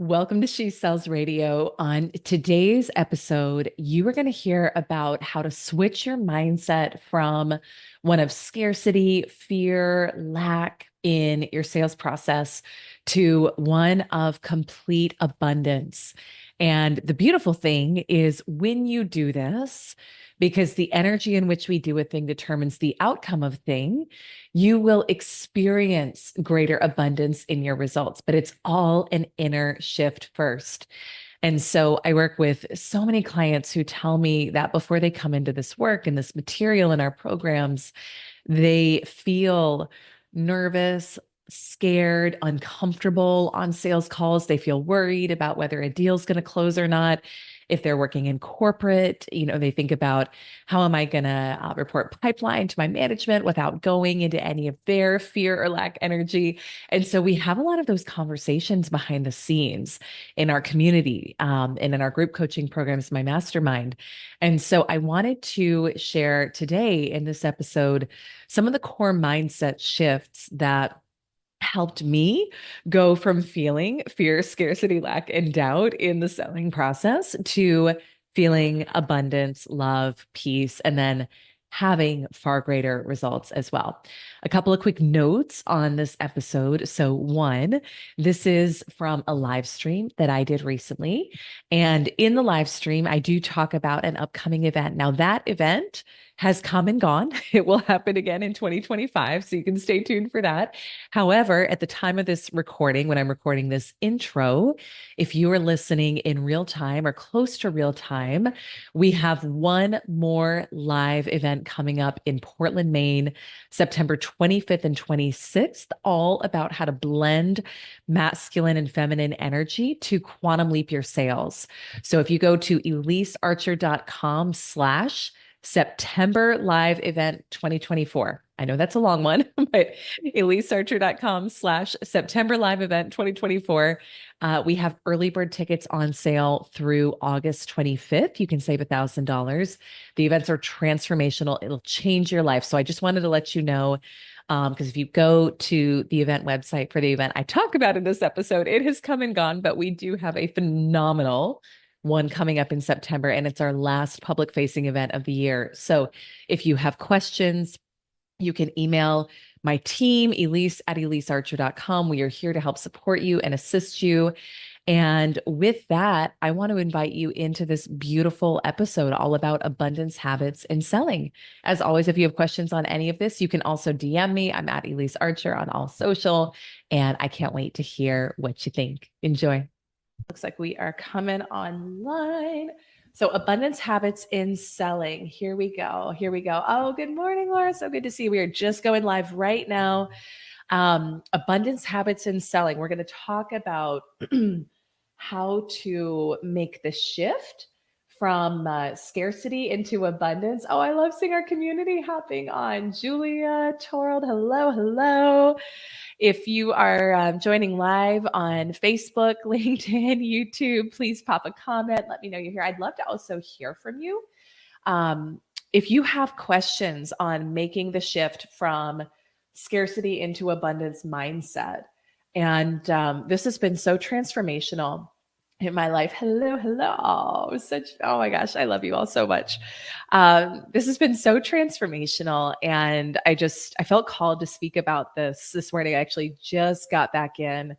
Welcome to She Sells Radio. On today's episode, you are going to hear about how to switch your mindset from one of scarcity, fear, lack in your sales process to one of complete abundance. And the beautiful thing is when you do this, because the energy in which we do a thing determines the outcome of thing, you will experience greater abundance in your results, but it's all an inner shift first. And so I work with so many clients who tell me that before they come into this work and this material in our programs, they feel nervous, scared, uncomfortable on sales calls. They feel worried about whether a deal is going to close or not. If they're working in corporate, they think about how am I going to report pipeline to my management without going into any of their fear or lack energy. And so we have a lot of those conversations behind the scenes in our community and in our group coaching programs, my mastermind. And so I wanted to share today in this episode some of the core mindset shifts that helped me go from feeling fear, scarcity, lack, and doubt in the selling process to feeling abundance, love, peace, and then having far greater results as well. A couple of quick notes on this episode. So, one, this is from a live stream that I did recently. And in the live stream, I do talk about an upcoming event. Now, that event has come and gone. It will happen again in 2025. So you can stay tuned for that. However, at the time of this recording, when I'm recording this intro, if you are listening in real time or close to real time, we have one more live event coming up in Portland, Maine, September 25th and 26th, all about how to blend masculine and feminine energy to quantum leap your sales. So if you go to elisearcher.com/September live event 2024. I know that's a long one, but elisearcher.com/September live event 2024. We have early bird tickets on sale through August 25th. You can save $1,000. The events are transformational. It'll change your life. So I just wanted to let you know, because if you go to the event website for the event I talk about in this episode, it has come and gone, but we do have a phenomenal one coming up in September, and it's our last public facing event of the year. So if you have questions, you can email my team, Elise@elisearcher.com. We are here to help support you and assist you. And with that, I want to invite you into this beautiful episode all about abundance habits and selling. As always, if you have questions on any of this, you can also DM me. I'm at Elise Archer on all social, and I can't wait to hear what you think. Enjoy. Looks like we are coming online. So abundance habits in selling. Here we go. Here we go. Oh, good morning, Laura. So good to see you. We are just going live right now. Abundance habits in selling. We're going to talk about how to make the shift from scarcity into abundance. Oh, I love seeing our community hopping on. Julia Torald, hello, hello. If you are joining live on Facebook, LinkedIn, YouTube, please pop a comment. Let me know you're here. I'd love to also hear from you. If you have questions on making the shift from scarcity into abundance mindset, and this has been so transformational in my life. Hello, hello. Oh my gosh, I love you all so much. This has been so transformational. And I felt called to speak about this morning. I actually just got back in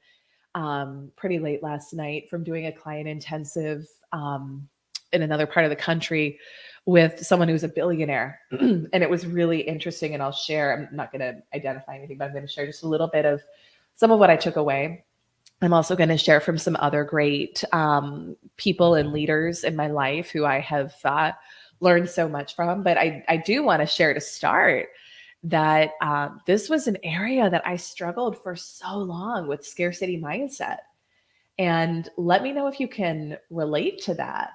pretty late last night from doing a client intensive in another part of the country with someone who's a billionaire. And it was really interesting. And I'll share, I'm not going to identify anything, but I'm going to share just a little bit of some of what I took away. I'm also going to share from some other great people and leaders in my life who I have learned so much from. But I do want to share to start that this was an area that I struggled for so long with scarcity mindset. And let me know if you can relate to that.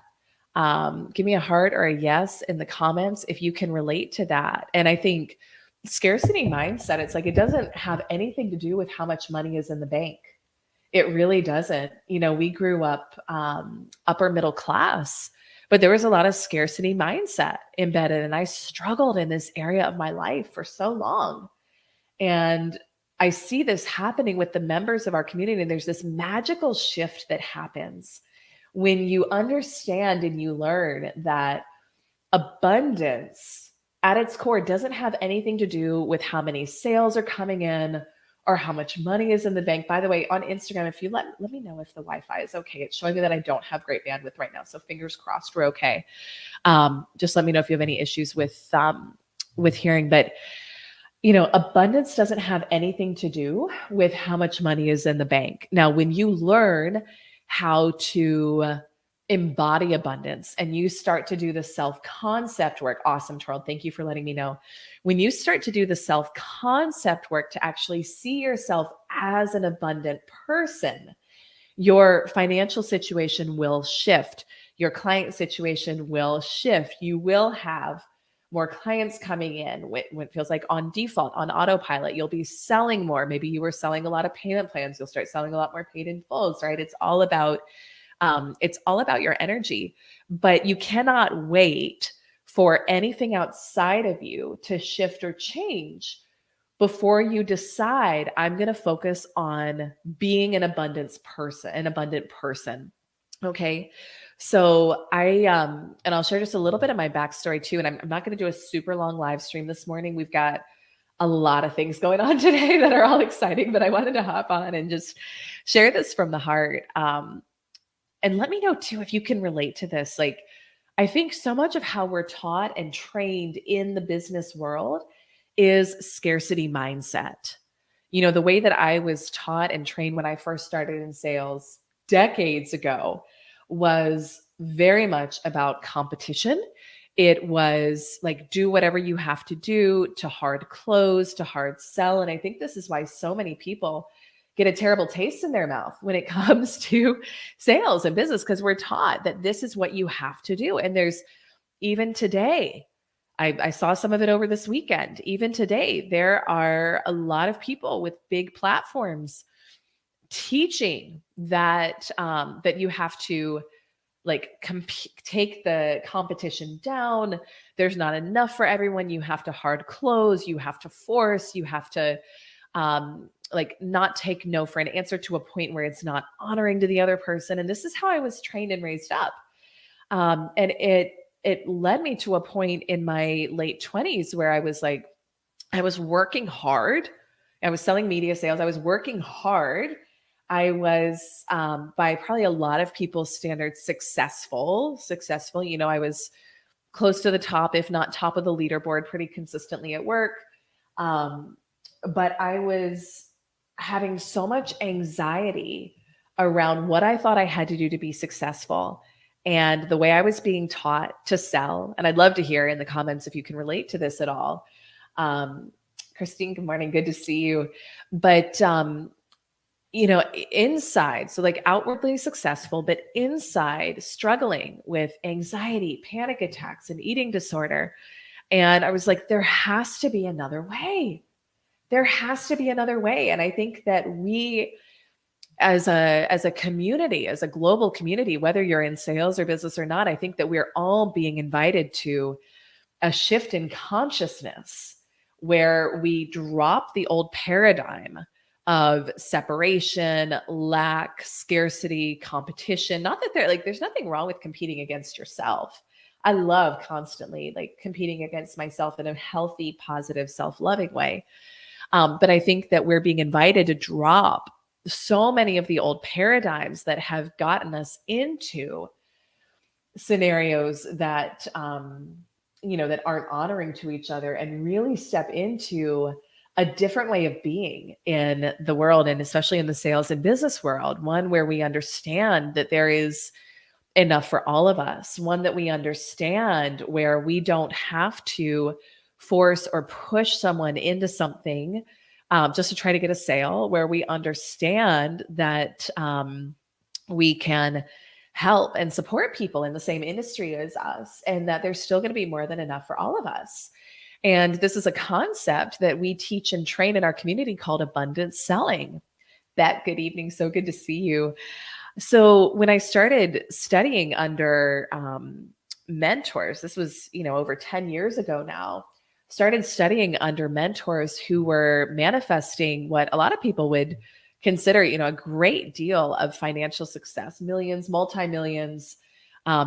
Give me a heart or a yes in the comments if you can relate to that. And I think scarcity mindset, it's like it doesn't have anything to do with how much money is in the bank. It really doesn't. We grew up upper middle class, but there was a lot of scarcity mindset embedded. And I struggled in this area of my life for so long. And I see this happening with the members of our community. And there's this magical shift that happens when you understand and you learn that abundance at its core doesn't have anything to do with how many sales are coming in or how much money is in the bank. By the way, on Instagram, if you let me know if the Wi-Fi is okay. It's showing me that I don't have great bandwidth right now. So fingers crossed we're okay. Just let me know if you have any issues with hearing. But abundance doesn't have anything to do with how much money is in the bank. Now, when you learn how to embody abundance and you start to do the self-concept work, awesome, Charles, thank you for letting me know. When you start to do the self-concept work to actually see yourself as an abundant person, your financial situation will shift. Your client situation will shift. You will have more clients coming in when it feels like on default, on autopilot. You'll be selling more. Maybe you were selling a lot of payment plans. You'll start selling a lot more paid in fulls, right? It's all about your energy, but you cannot wait for anything outside of you to shift or change before you decide, I'm going to focus on being an abundant person. Okay. So and I'll share just a little bit of my backstory too. And I'm not going to do a super long live stream this morning. We've got a lot of things going on today that are all exciting, but I wanted to hop on and just share this from the heart. And let me know too, if you can relate to this. Like, I think so much of how we're taught and trained in the business world is scarcity mindset. The way that I was taught and trained when I first started in sales decades ago was very much about competition. It was like, do whatever you have to do to hard close, to hard sell. And I think this is why so many people get a terrible taste in their mouth when it comes to sales and business, because we're taught that this is what you have to do. And there's even today, I saw some of it over this weekend. Even today, there are a lot of people with big platforms teaching that that you have to take the competition down. There's not enough for everyone. You have to hard close. You have to force. You have to not take no for an answer to a point where it's not honoring to the other person. And this is how I was trained and raised up. And it led me to a point in my late 20s where I was working hard. I was selling media sales. I was working hard. I was, by probably a lot of people's standards, successful. I was close to the top, if not top of the leaderboard, pretty consistently at work. But I was having so much anxiety around what I thought I had to do to be successful and the way I was being taught to sell. And I'd love to hear in the comments if you can relate to this at all. Christine, good morning. Good to see you. But, inside, so like outwardly successful, but inside struggling with anxiety, panic attacks, and eating disorder. And I was like, there has to be another way. There has to be another way. And I think that we, as a community, as a global community, whether you're in sales or business or not, I think that we're all being invited to a shift in consciousness where we drop the old paradigm of separation, lack, scarcity, competition. Not that there's nothing wrong with competing against yourself. I love constantly competing against myself in a healthy, positive, self-loving way. But I think that we're being invited to drop so many of the old paradigms that have gotten us into scenarios that, that aren't honoring to each other, and really step into a different way of being in the world, and especially in the sales and business world, one where we understand that there is enough for all of us, one that we understand where we don't have to force or push someone into something just to try to get a sale, where we understand that we can help and support people in the same industry as us, and that there's still going to be more than enough for all of us. And this is a concept that we teach and train in our community called abundance selling. Beth, good evening. So good to see you. So when I started studying under mentors, this was, over 10 years ago now, started studying under mentors who were manifesting what a lot of people would consider, a great deal of financial success, millions, multi-millions,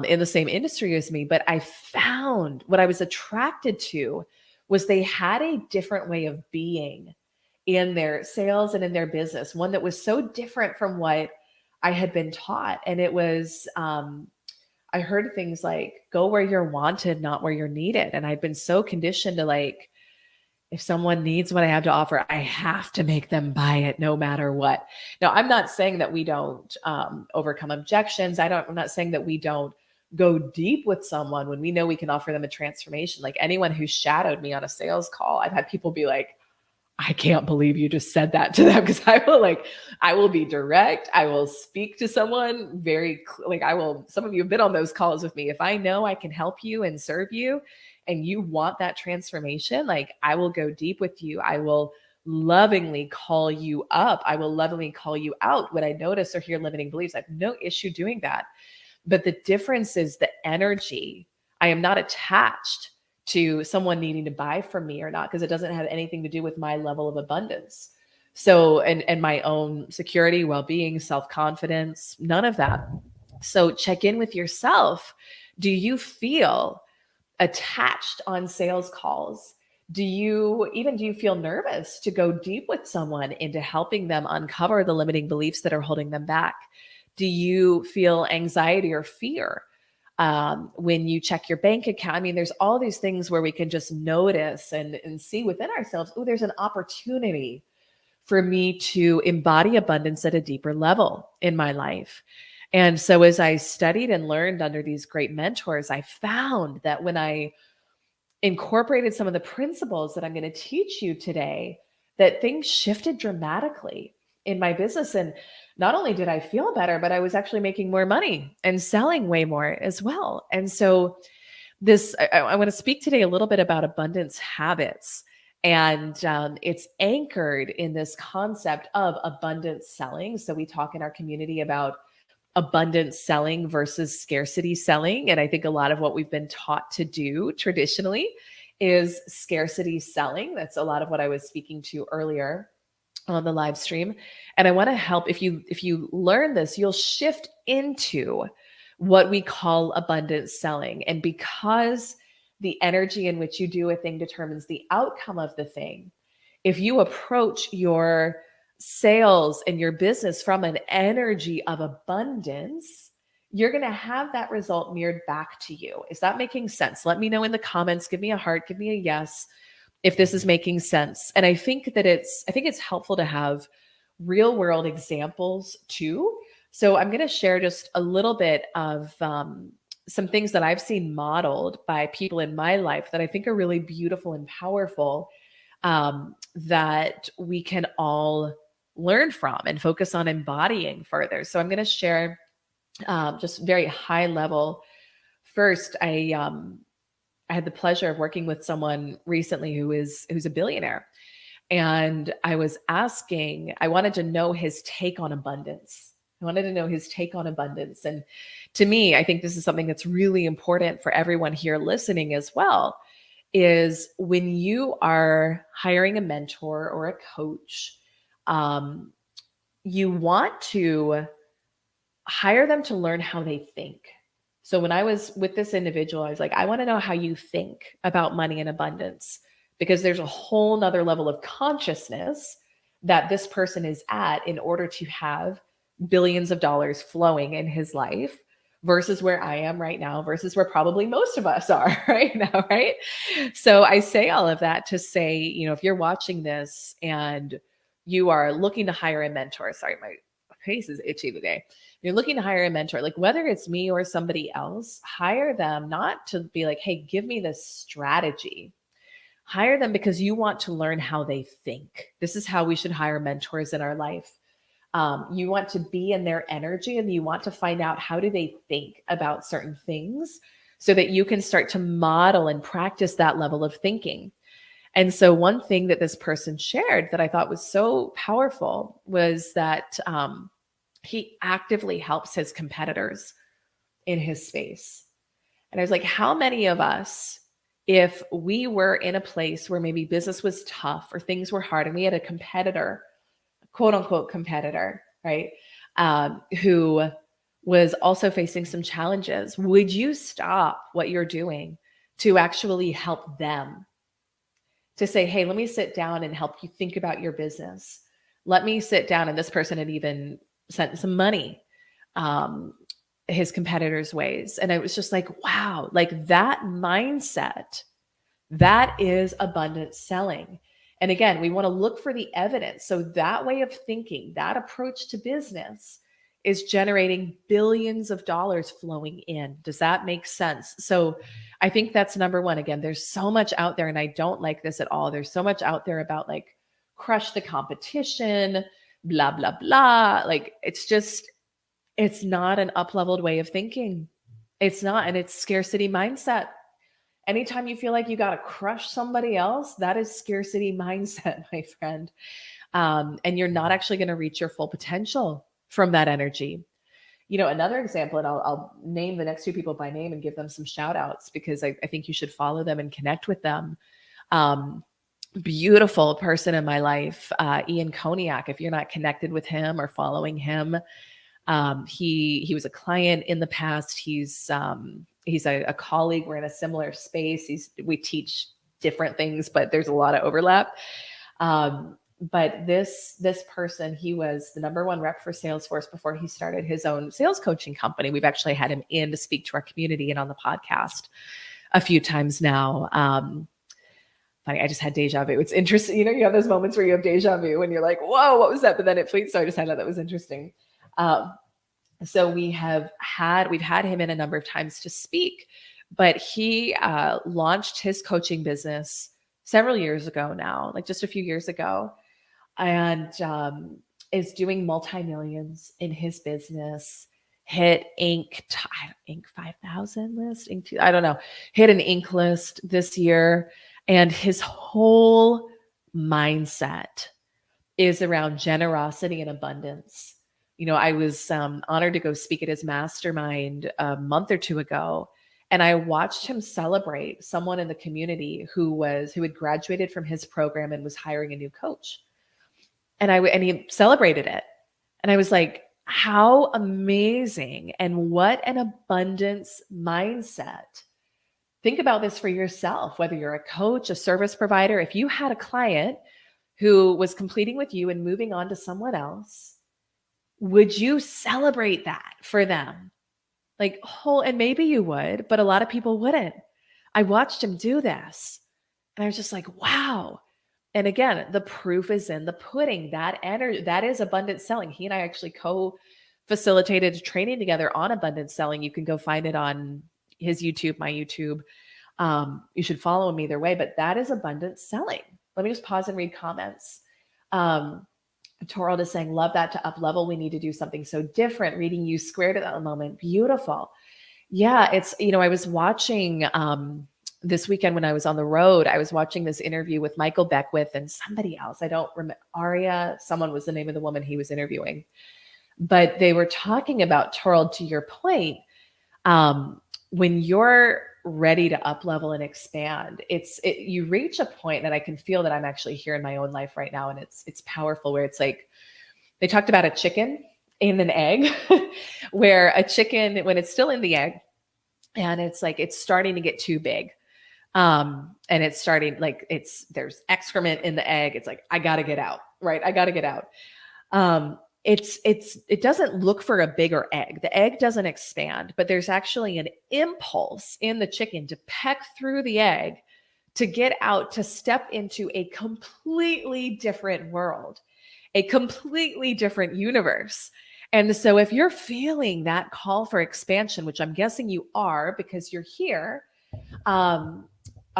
in the same industry as me. But I found what I was attracted to was they had a different way of being in their sales and in their business, one that was so different from what I had been taught. And it was, I heard things like, go where you're wanted, not where you're needed. And I'd been so conditioned to like, if someone needs what I have to offer, I have to make them buy it no matter what. Now, I'm not saying that we don't overcome objections. I'm not saying that we don't go deep with someone when we know we can offer them a transformation. Like anyone who shadowed me on a sales call, I've had people be like, I can't believe you just said that to them, because I will be direct. I will speak to someone very some of you have been on those calls with me. If I know I can help you and serve you and you want that transformation, like I will go deep with you. I will lovingly call you up. I will lovingly call you out when I notice or hear limiting beliefs. I have no issue doing that. But the difference is the energy. I am not attached to someone needing to buy from me or not, because it doesn't have anything to do with my level of abundance. So, and my own security, well-being, self-confidence, none of that. So check in with yourself. Do you feel attached on sales calls? Do you feel nervous to go deep with someone into helping them uncover the limiting beliefs that are holding them back? Do you feel anxiety or fear when you check your bank account? I mean, there's all these things where we can just notice and see within ourselves, oh, there's an opportunity for me to embody abundance at a deeper level in my life. And so as I studied and learned under these great mentors, I found that when I incorporated some of the principles that I'm going to teach you today, that things shifted dramatically in my business. And not only did I feel better, but I was actually making more money and selling way more as well. And so I want to speak today a little bit about abundance habits. And it's anchored in this concept of abundance selling. So we talk in our community about abundance selling versus scarcity selling. And I think a lot of what we've been taught to do traditionally is scarcity selling. That's a lot of what I was speaking to earlier on the live stream. And I want to help, if you learn this, you'll shift into what we call abundance selling. And because the energy in which you do a thing determines the outcome of the thing, if you approach your sales and your business from an energy of abundance, you're going to have that result mirrored back to you. Is that making sense? Let me know in the comments. Give me a heart, give me a yes if this is making sense. And I think it's helpful to have real world examples too. So I'm going to share just a little bit of some things that I've seen modeled by people in my life that I think are really beautiful and powerful, that we can all learn from and focus on embodying further. So I'm going to share just very high level. First, I had the pleasure of working with someone recently who's a billionaire. And I wanted to know his take on abundance. And to me, I think this is something that's really important for everyone here listening as well, is when you are hiring a mentor or a coach, you want to hire them to learn how they think. So when I was with this individual, I was like, I want to know how you think about money and abundance, because there's a whole nother level of consciousness that this person is at in order to have billions of dollars flowing in his life versus where I am right now, versus where probably most of us are right now, right? So I say all of that to say, if you're watching this and you are looking to hire a mentor, sorry, my face is itchy today. You're looking to hire a mentor, like whether it's me or somebody else, hire them not to be like, hey, give me this strategy. Hire them because you want to learn how they think. This is how we should hire mentors in our life. You want to be in their energy and you want to find out how do they think about certain things so that you can start to model and practice that level of thinking. And so one thing that this person shared that I thought was so powerful was that he actively helps his competitors in his space. And I was like, how many of us if we were in a place where maybe business was tough or things were hard and we had a competitor, quote unquote competitor, right? Who was also facing some challenges, would you stop what you're doing to actually help them? To say, hey, let me sit down and help you think about your business. Let me sit down. And this person had even sent some money his competitors' ways. And I was just like, wow, like that mindset, that is abundant selling. And again, we want to look for the evidence. So that way of thinking, that approach to business is generating billions of dollars flowing in. Does that make sense? So I think that's number one. Again, there's so much out there, and I don't like this at all. There's so much out there about like crush the competition, blah, blah, blah. Like it's not an up-leveled way of thinking. It's not, and it's scarcity mindset. Anytime you feel like you got to crush somebody else, that is scarcity mindset, my friend. And you're not actually going to reach your full potential from that energy. You know, another example, and I'll name the next two people by name and give them some shout outs because I think you should follow them and connect with them. Beautiful person in my life, Ian Koniak. If you're not connected with him or following him, he was a client in the past. He's a colleague. We're in a similar space. We teach different things, but there's a lot of overlap. But this person, he was the number one rep for Salesforce before he started his own sales coaching company. We've actually had him in to speak to our community and on the podcast a few times now. Funny, I just had deja vu. It's interesting. You know, you have those moments where you have deja vu and you're like, whoa, what was that? But then it fleets. So I just had that was interesting. So we've had him in a number of times to speak, but he launched his coaching business several years ago now, like just a few years ago, and is doing multi-millions in his business. Hit Inc. 5,000 list, Inc. I don't know, hit an Inc. list this year, and his whole mindset is around generosity and abundance. You know, I was honored to go speak at his mastermind a month or two ago, and I watched him celebrate someone in the community who had graduated from his program and was hiring a new coach. And he celebrated it. And I was like, how amazing, and what an abundance mindset. Think about this for yourself, whether you're a coach, a service provider. If you had a client who was completing with you and moving on to someone else, would you celebrate that for them? And maybe you would, but a lot of people wouldn't. I watched him do this and I was just like, wow. And again, the proof is in the pudding. That energy, that is abundant selling. He and I actually co-facilitated a training together on abundant selling. You can go find it on his YouTube, my YouTube. You should follow him either way, but that is abundant selling. Let me just pause and read comments. Torald is saying, love that to up level. We need to do something so different. Reading you squared at that moment. Beautiful. Yeah. It's, I was watching, this weekend when I was on the road, I was watching this interview with Michael Beckwith and somebody else. I don't remember. Aria, someone was the name of the woman he was interviewing, but they were talking about, Torald, to your point, when you're ready to up level and expand, you reach a point that I can feel that I'm actually here in my own life right now. And it's powerful, where it's like, they talked about a chicken in an egg where a chicken, when it's still in the egg and it's like, it's starting to get too big. And it's starting there's excrement in the egg. It's like, I got to get out, right? I got to get out. It doesn't look for a bigger egg. The egg doesn't expand, but there's actually an impulse in the chicken to peck through the egg, to get out, to step into a completely different world, a completely different universe. And so if you're feeling that call for expansion, which I'm guessing you are because you're here,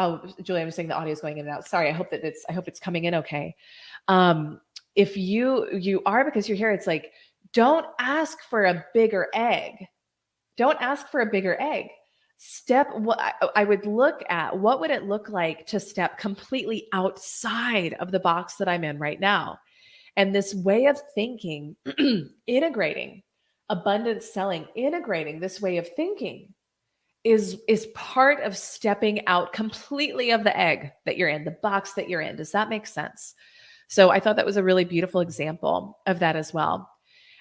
oh, Julie, I'm saying the audio is going in and out. Sorry. I hope it's coming in okay. If you are, because you're here, it's like, don't ask for a bigger egg. Don't ask for a bigger egg. I would look at, what would it look like to step completely outside of the box that I'm in right now? And this way of thinking, integrating abundance selling, integrating this way of thinking is part of stepping out completely of the egg that you're in, the box that you're in. Does that make sense? So I thought that was a really beautiful example of that as well.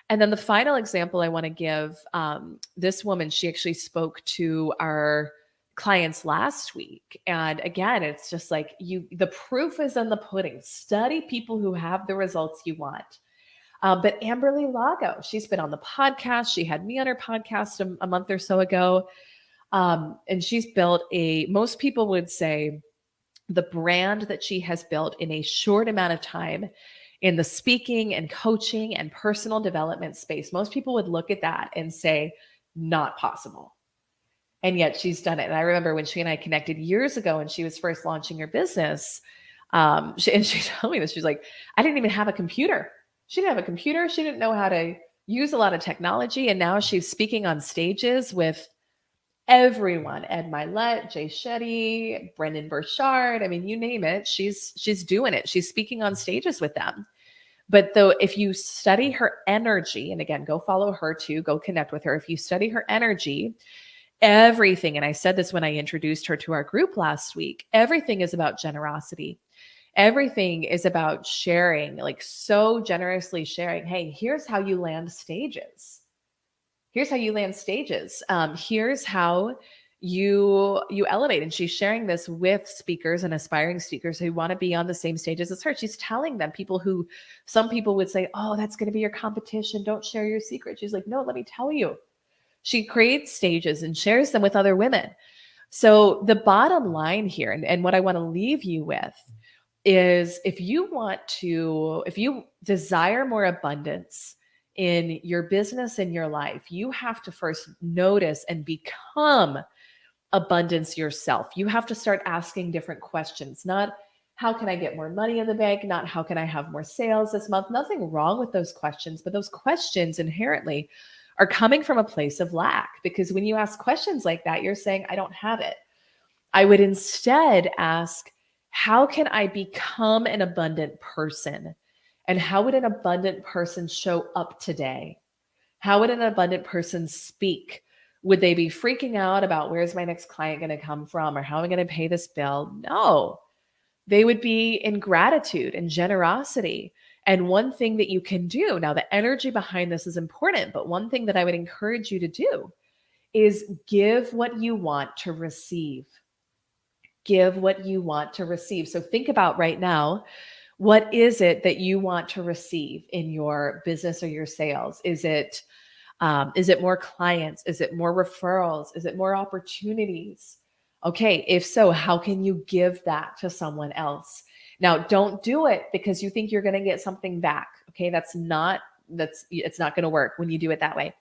And then the final example I want to give, this woman, she actually spoke to our clients last week. And again, it's just like the proof is in the pudding. Study people who have the results you want. But Amberly Lago, she's been on the podcast. She had me on her podcast a month or so ago. And she's built most people would say, the brand that she has built in a short amount of time in the speaking and coaching and personal development space. Most people would look at that and say, not possible. And yet she's done it. And I remember when she and I connected years ago and she was first launching her business. And she told me this. She's like, I didn't even have a computer. She didn't have a computer. She didn't know how to use a lot of technology. And now she's speaking on stages with everyone, Ed Milet, Jay Shetty, Brendan Burchard. I mean, you name it. She's doing it. She's speaking on stages with them. But though, if you study her energy, and again, go follow her too, go connect with her. If you study her energy, everything, and I said this when I introduced her to our group last week, everything is about generosity. Everything is about sharing, like so generously sharing. Hey, here's how you land stages. Here's how you land stages. Here's how you elevate. And she's sharing this with speakers and aspiring speakers who want to be on the same stages as her. She's telling them, some people would say, oh, that's going to be your competition. Don't share your secret. She's like, no, let me tell you. She creates stages and shares them with other women. So the bottom line here, and what I want to leave you with is, if you desire more abundance in your business, in your life, you have to first notice and become abundance yourself. You have to start asking different questions, not how can I get more money in the bank, not how can I have more sales this month. Nothing wrong with those questions, but those questions inherently are coming from a place of lack, because when you ask questions like that, you're saying, I don't have it. I would instead ask, how can I become an abundant person? And how would an abundant person show up today? How would an abundant person speak? Would they be freaking out about where's my next client going to come from, or how am I going to pay this bill? No, they would be in gratitude and generosity. And one thing that you can do, now the energy behind this is important, but one thing that I would encourage you to do is give what you want to receive. Give what you want to receive. So think about right now, what is it that you want to receive in your business or your sales? Is it more clients? Is it more referrals? Is it more opportunities? Okay, if so, how can you give that to someone else? Now, don't do it because you think you're going to get something back. Okay, it's not going to work when you do it that way.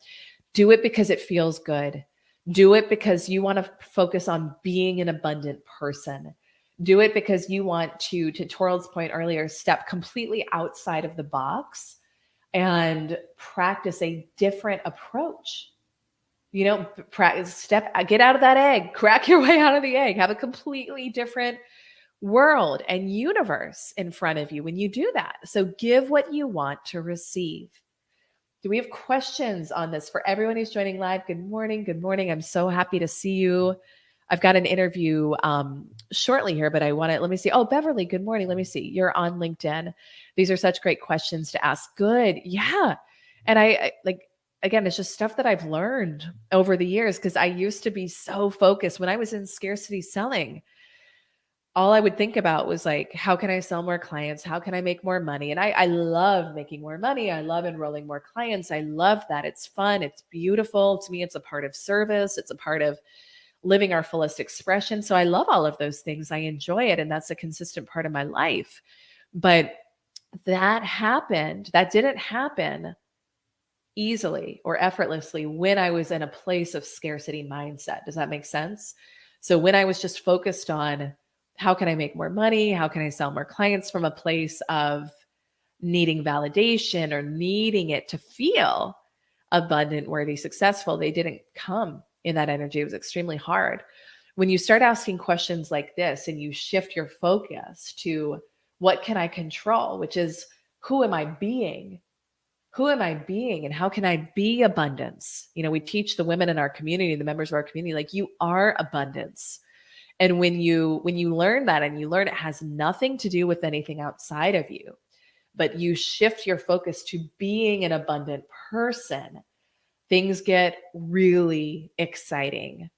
Do it because it feels good. Do it because you want to focus on being an abundant person. Do it because you want to Torald's point earlier, step completely outside of the box and practice a different approach. Get out of that egg, crack your way out of the egg, have a completely different world and universe in front of you when you do that. So give what you want to receive. Do we have questions on this for everyone who's joining live? Good morning. Good morning. I'm so happy to see you. I've got an interview shortly here, but let me see. Oh, Beverly, good morning. Let me see. You're on LinkedIn. These are such great questions to ask. Good. Yeah. And I again, it's just stuff that I've learned over the years, because I used to be so focused when I was in scarcity selling. All I would think about was like, how can I sell more clients? How can I make more money? And I love making more money. I love enrolling more clients. I love that. It's fun. It's beautiful. To me, it's a part of service. It's a part of living our fullest expression. So I love all of those things. I enjoy it. And that's a consistent part of my life. But that didn't happen easily or effortlessly when I was in a place of scarcity mindset. Does that make sense? So when I was just focused on how can I make more money? How can I sell more clients from a place of needing validation or needing it to feel abundant, worthy, successful, they didn't come in that energy. It was extremely hard. When you start asking questions like this and you shift your focus to what can I control, which is who am I being? who am I being and how can I be abundance? We teach the women in our community, the members of our community, like, you are abundance. And when you learn that, and you learn it has nothing to do with anything outside of you, but you shift your focus to being an abundant person, things get really exciting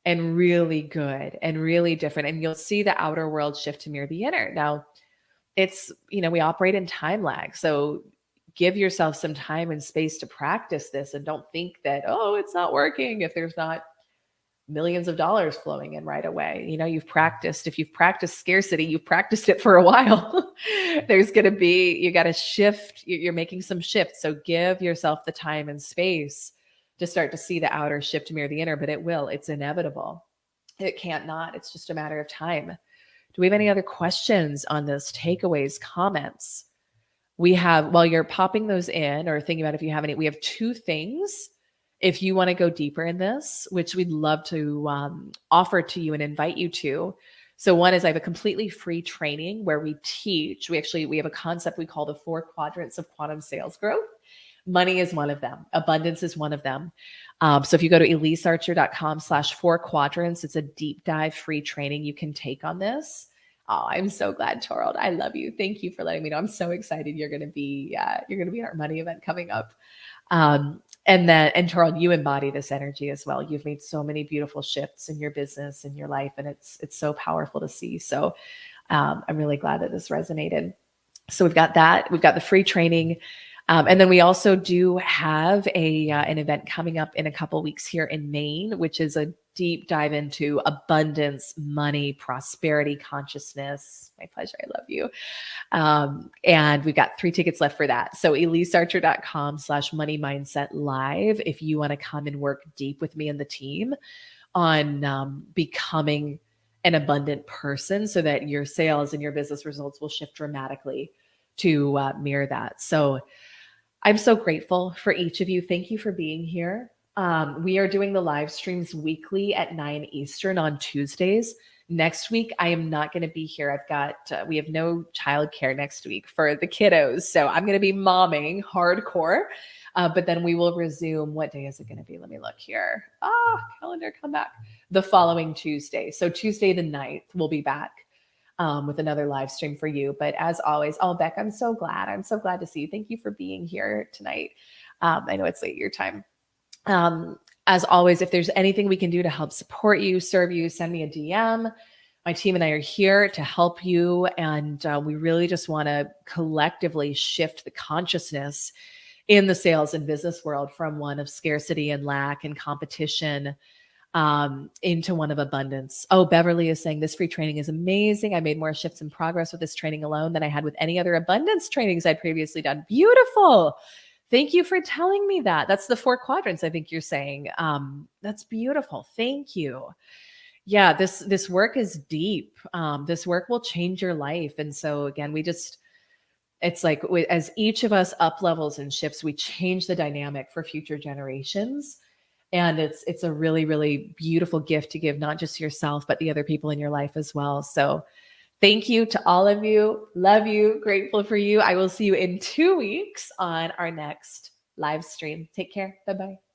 and really good and really different. And you'll see the outer world shift to mirror the inner. Now, it's, we operate in time lag. So give yourself some time and space to practice this, and don't think that, oh, it's not working if there's not millions of dollars flowing in right away. If you've practiced scarcity, you've practiced it for a while. You got to shift. You're making some shifts. So give yourself the time and space to start to see the outer shift to mirror the inner, but it will. It's inevitable. It can't not. It's just a matter of time. Do we have any other questions on this? Takeaways, comments? We have, while you're popping those in or thinking about if you have any, we have 2 things if you want to go deeper in this, which we'd love to offer to you and invite you to. So one is, I have a completely free training where we teach, we have a concept we call the 4 quadrants of quantum sales growth. Money is one of them. Abundance is one of them. So if you go to elisearcher.com/4 quadrants, it's a deep dive free training you can take on this. Oh, I'm so glad, Torald. I love you. Thank you for letting me know. I'm so excited you're going to be at our money event coming up. And Torald, you embody this energy as well. You've made so many beautiful shifts in your business and your life, and it's so powerful to see. So I'm really glad that this resonated. So we've got that. We've got the free training. And then we also do have an event coming up in a couple of weeks here in Maine, which is a deep dive into abundance, money, prosperity, consciousness. My pleasure. I love you. And we've got 3 tickets left for that. So elisearcher.com/money mindset live. If you want to come and work deep with me and the team on becoming an abundant person, so that your sales and your business results will shift dramatically to mirror that. So I'm so grateful for each of you. Thank you for being here. We are doing the live streams weekly at 9 Eastern on Tuesdays. Next week, I am not going to be here. We have no childcare next week for the kiddos. So I'm going to be momming hardcore. But then we will resume. What day is it going to be? Let me look here. Calendar, come back. The following Tuesday. So Tuesday the 9th, we'll be back with another live stream for you. But as always, Beck, I'm so glad. I'm so glad to see you. Thank you for being here tonight. I know it's late your time. As always, if there's anything we can do to help support you, serve you, send me a DM. My team and I are here to help you. And we really just want to collectively shift the consciousness in the sales and business world from one of scarcity and lack and competition into one of abundance. Oh, Beverly is saying this free training is amazing. I made more shifts and progress with this training alone than I had with any other abundance trainings I'd previously done. Beautiful. Thank you for telling me that. That's the 4 quadrants, I think you're saying. That's beautiful. Thank you. Yeah, this work is deep. This work will change your life. And so again, it's like as each of us up levels and shifts, we change the dynamic for future generations. And it's a really, really beautiful gift to give, not just yourself, but the other people in your life as well. So thank you to all of you. Love you. Grateful for you. I will see you in 2 weeks on our next live stream. Take care. Bye-bye.